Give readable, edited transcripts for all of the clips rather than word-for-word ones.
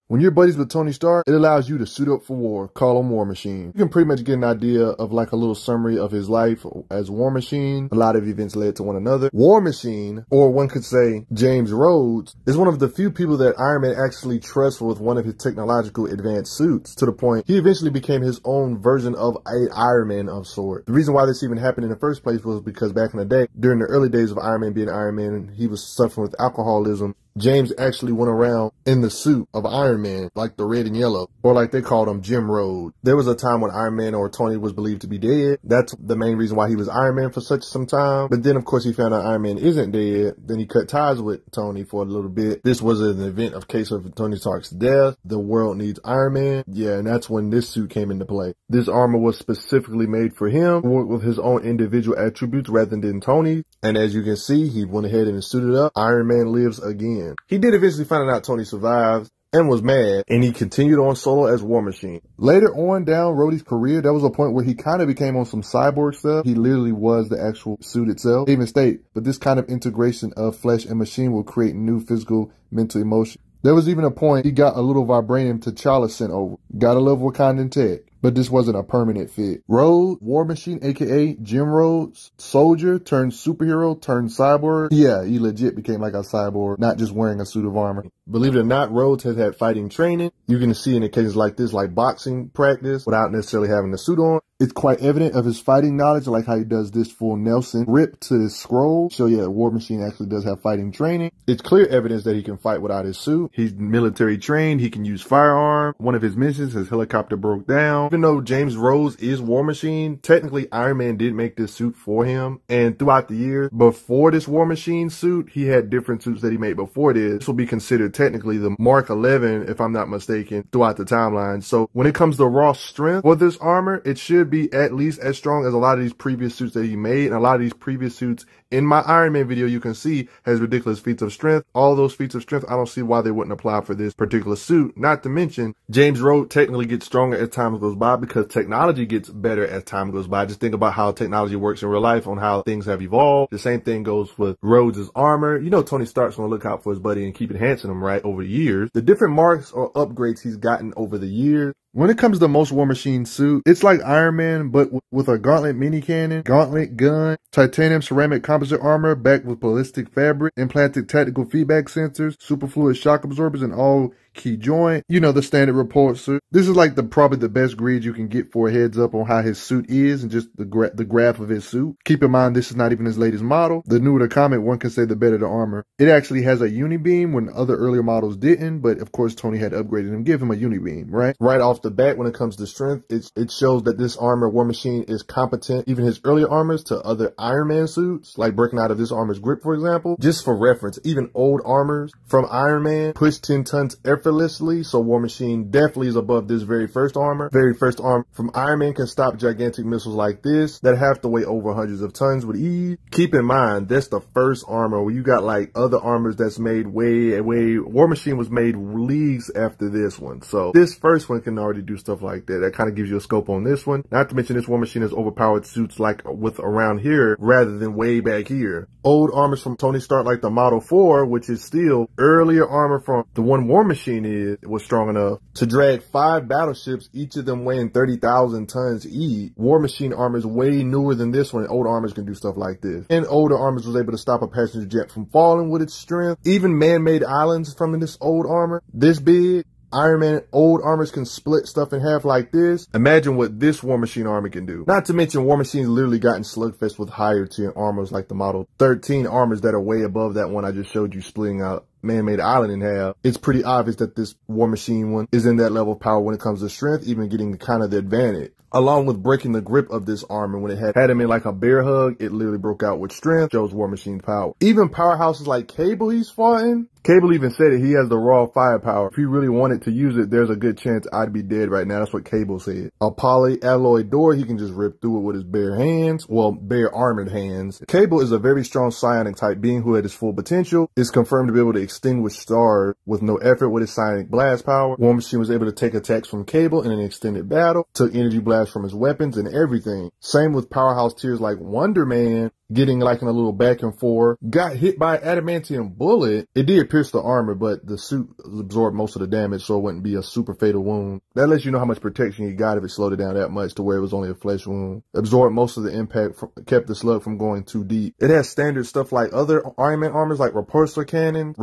When you're buddies with Tony Stark, it allows you to suit up for war, call him War Machine. You can pretty much get an idea of like a little summary of his life as War Machine. A lot of events led to one another. War Machine, or one could say James Rhoades, is one of the few people that Iron Man actually trusts with one of his technological advanced suits, to the point he eventually became his own version of an Iron Man of sorts. The reason why this even happened in the first place was because back in the day, during the early days of Iron Man being Iron Man, he was suffering with alcoholism. James actually went around in the suit of Iron Man, like the red and yellow, or like they called him Jim Rhoades. There was a time when Iron Man or Tony was believed to be dead. That's the main reason why he was Iron Man for such some time. But then, of course, he found out Iron Man isn't dead. Then he cut ties with Tony for a little bit. This was an event of case of Tony Stark's death. The world needs Iron Man. Yeah, and that's when this suit came into play. This armor was specifically made for him, worked with his own individual attributes rather than Tony. And as you can see, he went ahead and suited up. Iron Man lives again. He did eventually find out Tony survived and was mad, and he continued on solo as War Machine. Later on down Rhodades' career, there was a point where he kind of became on some cyborg stuff. He literally was the actual suit itself. They even state, but this kind of integration of flesh and machine will create new physical, mental emotion. There was even a point he got a little vibranium T'Challa sent over. Gotta love Wakandan tech. But this wasn't a permanent fit. Rhoades, War Machine, aka Jim Rhoades, soldier turned superhero turned cyborg. Yeah, he legit became like a cyborg, not just wearing a suit of armor. Believe it or not, Rhoades has had fighting training. You can see in occasions like this, like boxing practice, without necessarily having the suit on. It's quite evident of his fighting knowledge, like how he does this full Nelson rip to his scroll. So yeah, War Machine actually does have fighting training. It's clear evidence that he can fight without his suit. He's military trained. He can use firearm. One of his missions, his helicopter broke down. Even though James Rhoades is War Machine, technically Iron Man did make this suit for him. And throughout the years, before this War Machine suit, he had different suits that he made before this. This will be considered technically the Mark 11, if I'm not mistaken, throughout the timeline. So when it comes to raw strength for this armor, it should be at least as strong as a lot of these previous suits that he made. And a lot of these previous suits in my Iron Man video, you can see has ridiculous feats of strength. All those feats of strength, I don't see why they wouldn't apply for this particular suit. Not to mention, James Rhoades technically gets stronger as time goes by because technology gets better as time goes by. Just think about how technology works in real life, on how things have evolved. The same thing goes with Rhoades' armor. You know Tony Stark's gonna look out for his buddy and keep enhancing him, right, over the years. The different marks or upgrades he's gotten over the years. When it comes to most War Machine suit, it's like Iron Man, but with a gauntlet mini cannon, gauntlet gun, titanium ceramic composite armor backed with ballistic fabric, implanted tactical feedback sensors, superfluid shock absorbers, and all key joint. You know, the standard report suit. This is like probably the best grid you can get for a heads up on how his suit is and just the graph of his suit. Keep in mind, this is not even his latest model. The newer the comic, one can say the better the armor. It actually has a unibeam when other earlier models didn't, but of course Tony had upgraded him, give him a unibeam, right? Right off the bat, when it comes to strength, it shows that this armor, War Machine, is competent, even his earlier armors, to other Iron Man suits, like breaking out of this armor's grip, for example. Just for reference, even old armors from Iron Man push 10 tons effortlessly, so War Machine definitely is above this very first armor. Very first armor from Iron Man can stop gigantic missiles like this that have to weigh over hundreds of tons with ease. Keep in mind, that's the first armor, where you got like other armors that's made way, War Machine was made leagues after this one. So this first one can already do stuff like that. That kind of gives you a scope on this one. Not to mention this War Machine has overpowered suits like with around here rather than way back here. Old armors from Tony Stark like the Model 4, which is still earlier armor from the one War Machine was strong enough to drag 5 battleships, each of them weighing 30,000 tons each. War Machine armor is way newer than this one. Old armors can do stuff like this. And older armors was able to stop a passenger jet from falling with its strength. Even man-made islands from this old armor, this big. Iron Man old armors can split stuff in half like this. Imagine what this War Machine armor can do. Not to mention War Machine's literally gotten slugfest with higher tier armors like the Model 13 armors that are way above that one I just showed you splitting out man-made island in half. It's pretty obvious that this War Machine one is in that level of power when it comes to strength, even getting kind of the advantage. Along with breaking the grip of this armor, when it had him in like a bear hug, it literally broke out with strength, shows War Machine's power. Even powerhouses like Cable he's fought in, Cable even said it, he has the raw firepower. If he really wanted to use it, there's a good chance I'd be dead right now. That's what Cable said. A poly alloy door, he can just rip through it with his bare hands. Well, bare armored hands. Cable is a very strong psionic type being who at his full potential is confirmed to be able to extinguish stars with no effort with his psionic blast power. War Machine was able to take attacks from Cable in an extended battle, took energy blasts from his weapons and everything. Same with powerhouse tiers like Wonder Man. getting like in a little back and forth. Got hit by an adamantium bullet. It did pierce the armor, but the suit absorbed most of the damage, so it wouldn't be a super fatal wound. That lets you know how much protection he got if it slowed it down that much to where it was only a flesh wound. Absorbed most of the impact, kept the slug from going too deep. It has standard stuff like other Iron Man armors like repulsor cannon.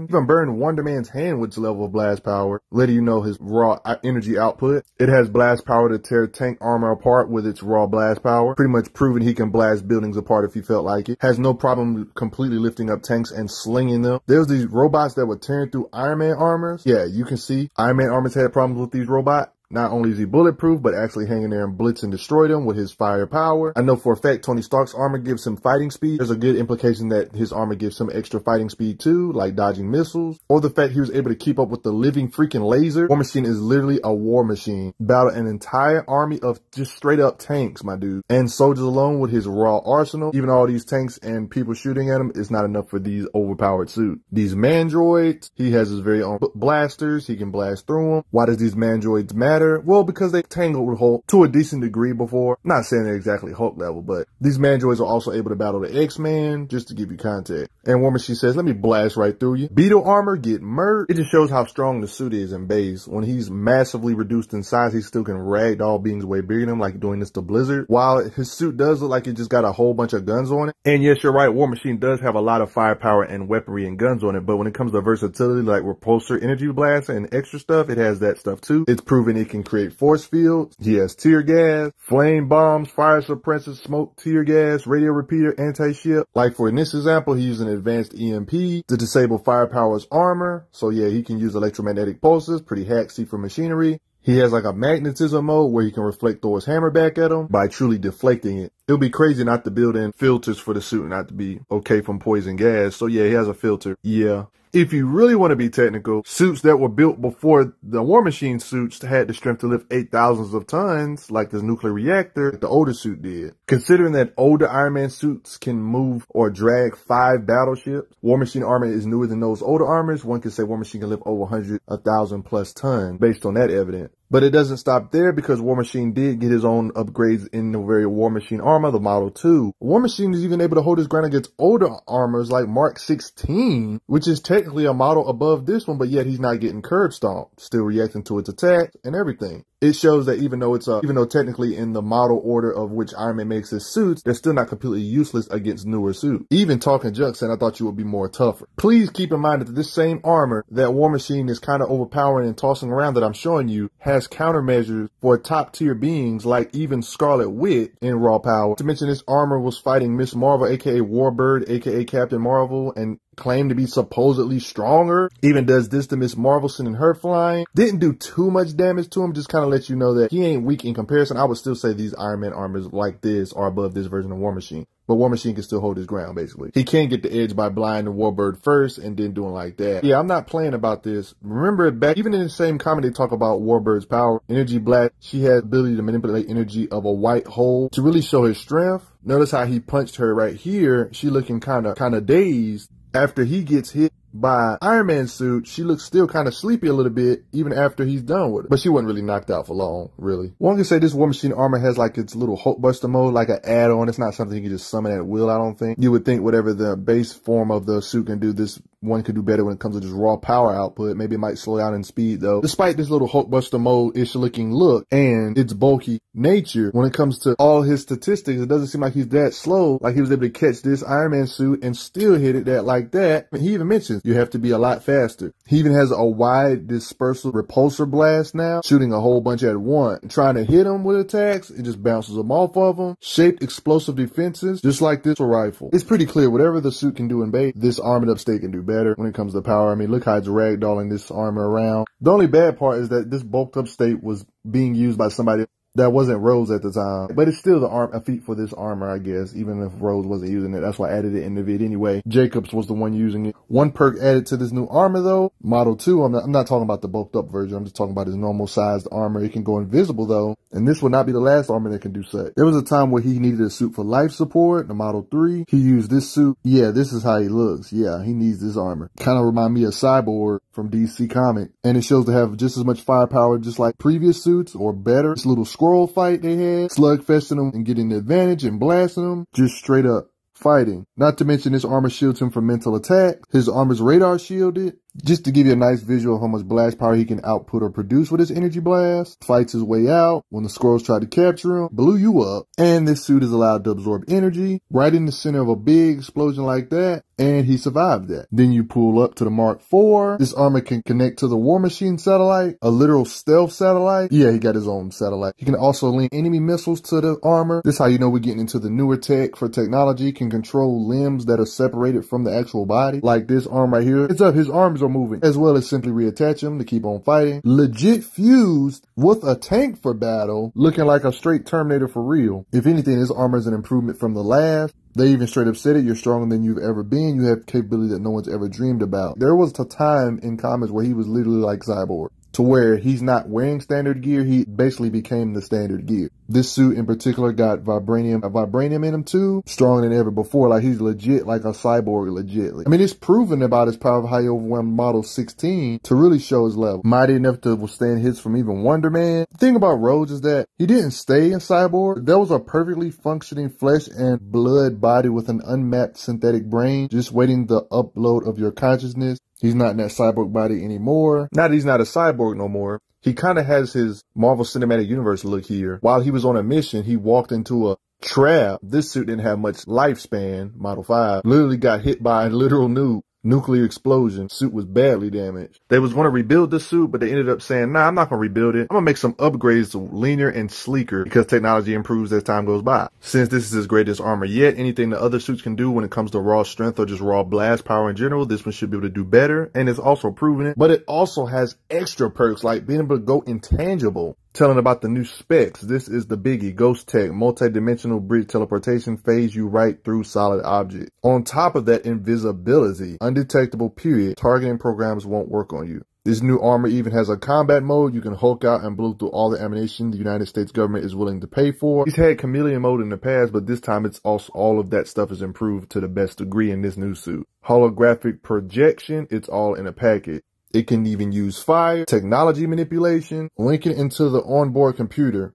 Even burned Wonder Man's hand with its level of blast power, letting you know his raw energy output. It has blast power to tear tank armor apart with its raw blast power, pretty much proving he can blast buildings apart if he felt like it. Has no problem completely lifting up tanks and slinging them. There's these robots that were tearing through Iron Man armors. Yeah, you can see Iron Man armors had problems with these robots. Not only is he bulletproof, but actually hanging there and blitz and destroy them with his firepower. I know for a fact Tony Stark's armor gives him fighting speed. There's a good implication that his armor gives him extra fighting speed too, like dodging missiles. Or the fact he was able to keep up with the living freaking laser. War Machine is literally a war machine. Battled an entire army of just straight up tanks, my dude. And soldiers alone with his raw arsenal. Even all these tanks and people shooting at him is not enough for these overpowered suits. These mandroids, he has his very own blasters. He can blast through them. Why does these mandroids matter? Well, because they tangled with Hulk to a decent degree before. Not saying they're exactly Hulk level, but these mandroids are also able to battle the X-Men, just to give you context. And War Machine says, let me blast right through you. Beetle armor, get murked. It just shows how strong the suit is in base. When he's massively reduced in size, he still can ragdoll beings way bigger than him, like doing this to Blizzard. While his suit does look like it just got a whole bunch of guns on it. And yes, you're right, War Machine does have a lot of firepower and weaponry and guns on it, but when it comes to versatility, like repulsor energy blast and extra stuff, it has that stuff too. It's proven it can create force fields. He has tear gas, flame bombs, fire suppressors, smoke, tear gas, radio repeater, anti-ship. Like for in this example, he used an advanced EMP to disable firepower's armor. So yeah, he can use electromagnetic pulses, pretty hacksy for machinery. He has like a magnetism mode where he can reflect Thor's hammer back at him by truly deflecting it. It would be crazy not to build in filters for the suit and not to be okay from poison gas. So yeah, he has a filter. Yeah. If you really want to be technical, suits that were built before the War Machine suits had the strength to lift 8,000s of tons, like this nuclear reactor, the older suit did. Considering that older Iron Man suits can move or drag 5 battleships, War Machine armor is newer than those older armors. One can say War Machine can lift over 1,000 plus tons based on that evidence. But it doesn't stop there because War Machine did get his own upgrades in the very War Machine armor, the Model 2. War Machine is even able to hold his ground against older armors like Mark 16, which is technically a model above this one, but yet he's not getting curb stomped, still reacting to its attack and everything. It shows that even though technically in the model order of which Iron Man makes his suits, they're still not completely useless against newer suits. Even Talking Junk said, I thought you would be more tougher. Please keep in mind that this same armor that War Machine is kind of overpowering and tossing around that I'm showing you has countermeasures for top tier beings like even Scarlet Witch in raw power. To mention this armor was fighting Miss Marvel, aka Warbird, aka Captain Marvel, and claimed to be supposedly stronger. Even does this to Miss Marvel, sending her flying. Didn't do too much damage to him, just kind of let you know that he ain't weak in comparison. I would still say these Iron Man armors like this are above this version of War Machine. But War Machine can still hold his ground, basically. He can get the edge by blinding Warbird first and then doing like that. Yeah, I'm not playing about this. Remember back, even in the same comic, they talk about Warbird's power. Energy Black, she has the ability to manipulate energy of a white hole to really show his strength. Notice how he punched her right here. She looking kind of dazed. After he gets hit by Iron Man's suit, she looks still kind of sleepy a little bit, even after he's done with it. But she wasn't really knocked out for long, really. One can say this War Machine armor has like its little Hulkbuster mode, like an add-on. It's not something you can just summon at will, I don't think. You would think whatever the base form of the suit can do, this one could do better when it comes to just raw power output. Maybe it might slow down in speed though. Despite this little Hulkbuster mode-ish looking look and its bulky nature, when it comes to all his statistics, it doesn't seem like he's that slow. Like he was able to catch this Iron Man suit and still hit it that like that. And he even mentions you have to be a lot faster. He even has a wide dispersal repulsor blast now, shooting a whole bunch at once. Trying to hit him with attacks, it just bounces them off of him. Shaped explosive defenses, just like this rifle. It's pretty clear whatever the suit can do in base, this armored up state can do better when it comes to power. I mean, look how it's ragdolling this armor around. The only bad part is that this bulked up state was being used by somebody that wasn't Rhoades at the time, but it's still a feat for this armor, I guess, even if Rhoades wasn't using it. That's why I added it in the vid anyway. Jacobs was the one using it. One perk added to this new armor though, Model 2, I'm not talking about the bulked up version, I'm just talking about his normal sized armor. It can go invisible though, and this will not be the last armor that can do such. There was a time where he needed a suit for life support, the Model 3. He used this suit. Yeah, this is how he looks. Yeah, he needs this armor. Kind of remind me of Cyborg from DC Comics, and it shows to have just as much firepower just like previous suits or better. This little squirrel scroll fight they had, slugfesting them and getting the advantage and blasting them, just straight up fighting. Not to mention this armor shields him from mental attack. His armor's radar shielded. Just to give you a nice visual of how much blast power he can output or produce with his energy blast. Fights his way out when the Skrulls tried to capture him, blew you up. And this suit is allowed to absorb energy right in the center of a big explosion like that. And he survived that. Then you pull up to the Mark IV. This armor can connect to the War Machine satellite, a literal stealth satellite. Yeah, he got his own satellite. He can also link enemy missiles to the armor. This is how you know we're getting into the newer tech for technology. Can control limbs that are separated from the actual body. Like this arm right here. It's up, his arms are moving, as well as simply reattach them to keep on fighting. Legit fused with a tank for battle, looking like a straight Terminator for real. If anything, this armor is an improvement from the last. They even straight up said it, you're stronger than you've ever been. You have capability that no one's ever dreamed about. There was a time in comics where he was literally like Cyborg, to where he's not wearing standard gear. He basically became the standard gear. This suit in particular got vibranium in him too, stronger than ever before. Like he's legit like a cyborg, legitly. I mean, it's proven about his power of how he overwhelmed Model 16 to really show his level. Mighty enough to withstand hits from even Wonder Man. The thing about Rhoades is that he didn't stay in Cyborg. There was a perfectly functioning flesh and blood body with an unmapped synthetic brain, just waiting the upload of your consciousness. He's not in that cyborg body anymore. Not that he's not a cyborg no more. He kind of has his Marvel Cinematic Universe look here. While he was on a mission, he walked into a trap. This suit didn't have much lifespan. Model 5 literally got hit by a literal nuclear explosion. Suit was badly damaged. They was going to rebuild the suit, but they ended up saying, nah, I'm not going to rebuild it. I'm going to make some upgrades to leaner and sleeker because technology improves as time goes by. Since this is his greatest armor yet, anything the other suits can do when it comes to raw strength or just raw blast power in general, this one should be able to do better. And it's also proven it, but it also has extra perks like being able to go intangible. Telling about the new specs. This is the biggie. Ghost Tech, multi-dimensional bridge teleportation, phase you right through solid objects. On top of that, invisibility, undetectable period. Targeting programs won't work on you. This new armor even has a combat mode. You can Hulk out and blow through all the ammunition the United States government is willing to pay for. He's had chameleon mode in the past, but this time it's also all of that stuff is improved to the best degree in this new suit. Holographic projection, it's all in a package. It can even use fire, technology manipulation, linking into the onboard computer.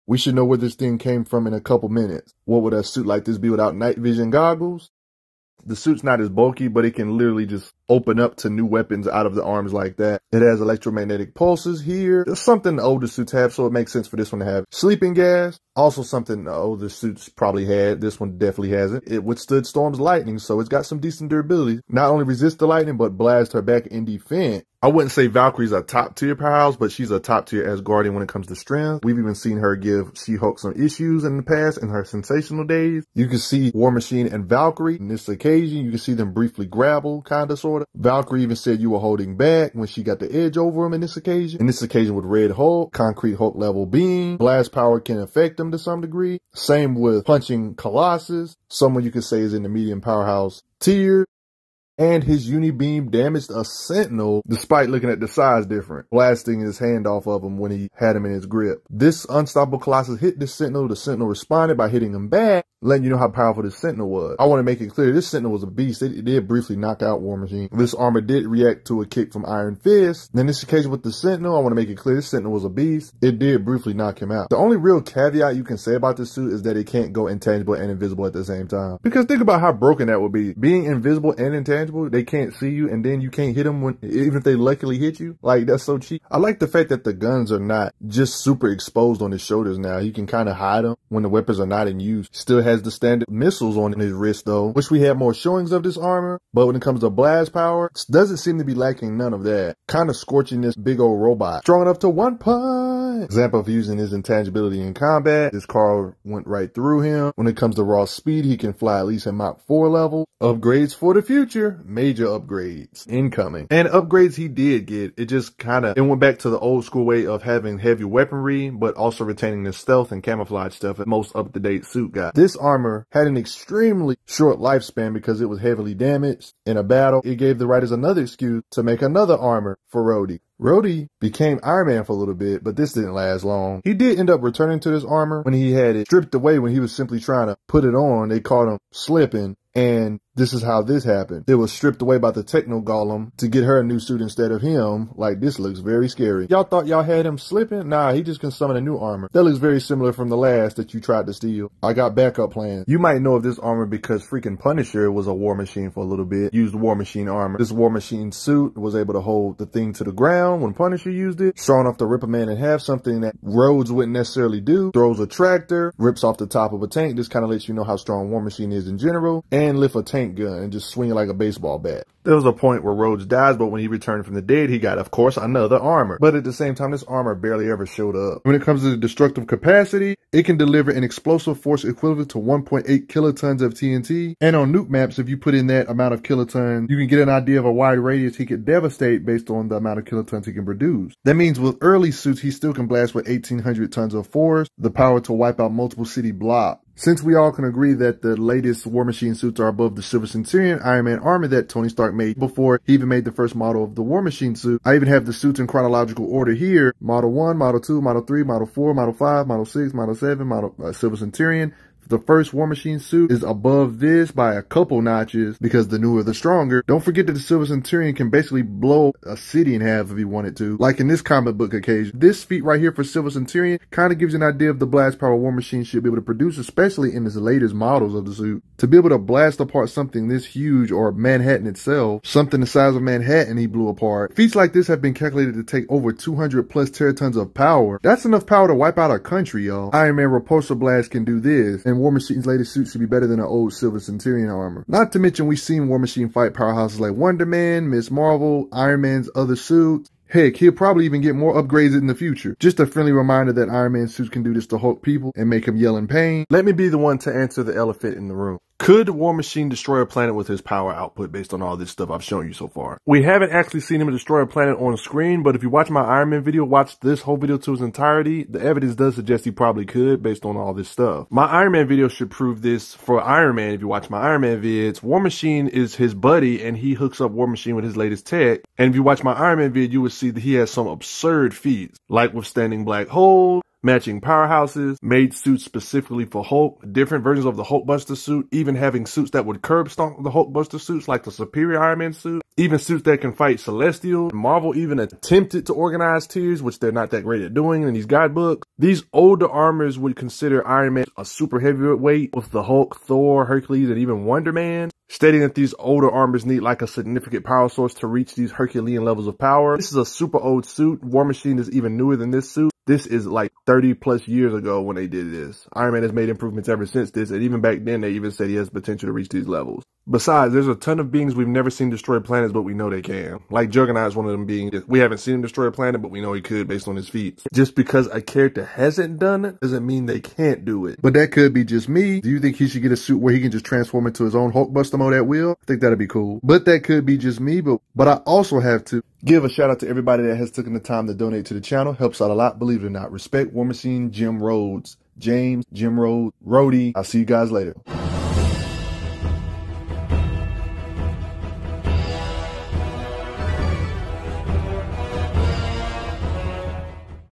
We should know where this thing came from in a couple minutes. What would a suit like this be without night vision goggles? The suit's not as bulky, but it can literally just open up to new weapons out of the arms like that. It has electromagnetic pulses here. There's something the older suits have, so it makes sense for this one to have. Sleeping gas, also something the older suits probably had. This one definitely hasn't. It withstood Storm's lightning, so it's got some decent durability. Not only resist the lightning, but blast her back in defense. I wouldn't say Valkyrie's a top tier powerhouse, but she's a top tier Asgardian when it comes to strength. We've even seen her give She-Hulk some issues in the past in her sensational days. You can see War Machine and Valkyrie in this occasion. You can see them briefly grapple, kind of, sort of. Valkyrie even said you were holding back when she got the edge over him in this occasion. In this occasion with Red Hulk, Concrete Hulk level beam. Blast power can affect him to some degree. Same with Punching Colossus. Someone you could say is in the medium powerhouse tier. And his Unibeam damaged a Sentinel despite looking at the size different, blasting his hand off of him when he had him in his grip. This unstoppable Colossus hit the Sentinel responded by hitting him back, letting you know how powerful this Sentinel was. I want to make it clear, this Sentinel was a beast. It did briefly knock out War Machine. This armor did react to a kick from Iron Fist. Then this occasion with the Sentinel, I want to make it clear, this Sentinel was a beast. It did briefly knock him out. The only real caveat you can say about this suit is that it can't go intangible and invisible at the same time. Because think about how broken that would be. Being invisible and intangible, they can't see you, and then you can't hit them even if they luckily hit you. Like, that's so cheap. I like the fact that the guns are not just super exposed on his shoulders now. You can kind of hide them when the weapons are not in use. Still has the standard missiles on his wrist though. Wish we had more showings of this armor, but when it comes to blast power, it doesn't seem to be lacking none of that. Kind of scorching this big old robot. Strong enough to one punch. Example of using his intangibility in combat. This car went right through him. When it comes to raw speed, he can fly at least at Mach 4 level. Upgrades for the future. Major upgrades incoming. And upgrades he did get. It just it went back to the old school way of having heavy weaponry, but also retaining the stealth and camouflage stuff that most up-to-date suit got. This armor had an extremely short lifespan because it was heavily damaged in a battle. It gave the writers another excuse to make another armor for Rhodey. Rhodey became Iron Man for a little bit, but this didn't last long. He did end up returning to this armor when he had it stripped away when he was simply trying to put it on. They caught him slipping. And This is how this happened. It was stripped away by the Techno Golem to get her a new suit instead of him. Like, this looks very scary. Y'all thought y'all had him slipping? Nah, he just can summon a new armor. That looks very similar from the last that you tried to steal. I got backup plans. You might know of this armor because freaking Punisher was a War Machine for a little bit. Used War Machine armor. This War Machine suit was able to hold the thing to the ground when Punisher used it. Strong enough to rip a man in half, something that Rhoades wouldn't necessarily do. Throws a tractor, rips off the top of a tank. This kind of lets you know how strong War Machine is in general. And lift a tank gun and just swing it like a baseball bat. There was a point where Rhoades dies, but when he returned from the dead, he got, of course, another armor. But at the same time, this armor barely ever showed up. When it comes to the destructive capacity, it can deliver an explosive force equivalent to 1.8 kilotons of TNT. And on nuke maps, if you put in that amount of kilotons, you can get an idea of a wide radius he could devastate based on the amount of kilotons he can produce. That means with early suits, he still can blast with 1,800 tons of force, the power to wipe out multiple city blocks. Since we all can agree that the latest War Machine suits are above the Silver Centurion Iron Man armor that Tony Stark made before he even made the first model of the War Machine suit, I even have the suits in chronological order here. Model 1, Model 2, Model 3, Model 4, Model 5, Model 6, Model 7, Model Silver Centurion. The first War Machine suit is above this by a couple notches because the newer the stronger. Don't forget that the Silver Centurion can basically blow a city in half if he wanted to, like in this comic book occasion. This feat right here for Silver Centurion kind of gives you an idea of the blast power War Machine should be able to produce, especially in his latest models of the suit. To be able to blast apart something this huge, or Manhattan itself, something the size of Manhattan he blew apart. Feats like this have been calculated to take over 200 plus teratons of power. That's enough power to wipe out a country, y'all. Iron Man Repulsor Blast can do this, and War Machine's latest suit should be better than an old Silver Centurion armor. Not to mention we've seen War Machine fight powerhouses like Wonder Man, Ms. Marvel, Iron Man's other suits. Heck, he'll probably even get more upgrades in the future. Just a friendly reminder that Iron Man suits can do this to Hulk people and make him yell in pain. Let me be the one to answer the elephant in the room. Could War Machine destroy a planet with his power output based on all this stuff I've shown you so far? We haven't actually seen him destroy a planet on screen, but if you watch my Iron Man video, watch this whole video to its entirety, the evidence does suggest he probably could based on all this stuff. My Iron Man video should prove this. For Iron Man, if you watch my Iron Man vids, War Machine is his buddy and he hooks up War Machine with his latest tech. And if you watch my Iron Man vid, you will see that he has some absurd feats, like withstanding black holes, matching powerhouses, made suits specifically for Hulk, different versions of the Hulkbuster suit, even having suits that would curb stomp the Hulkbuster suits like the Superior Iron Man suit, even suits that can fight Celestial. Marvel even attempted to organize tiers, which they're not that great at doing in these guidebooks. These older armors would consider Iron Man a super heavyweight with the Hulk, Thor, Hercules, and even Wonder Man, stating that these older armors need like a significant power source to reach these Herculean levels of power. This is a super old suit. War Machine is even newer than this suit. This is like 30 plus years ago when they did this. Iron Man has made improvements ever since this, and even back then they even said he has potential to reach these levels. Besides, there's a ton of beings we've never seen destroy planets, but we know they can. Like Juggernaut is one of them beings. We haven't seen him destroy a planet, but we know he could based on his feats. Just because a character hasn't done it doesn't mean they can't do it. But that could be just me. Do you think he should get a suit where he can just transform into his own Hulkbuster mode at will? I think that'd be cool. But that could be just me, but I also have to give a shout out to everybody that has taken the time to donate to the channel. Helps out a lot, believe it or not. Respect War Machine, Jim Rhoades, James, Jim Rhoades, Rhodey. I'll see you guys later.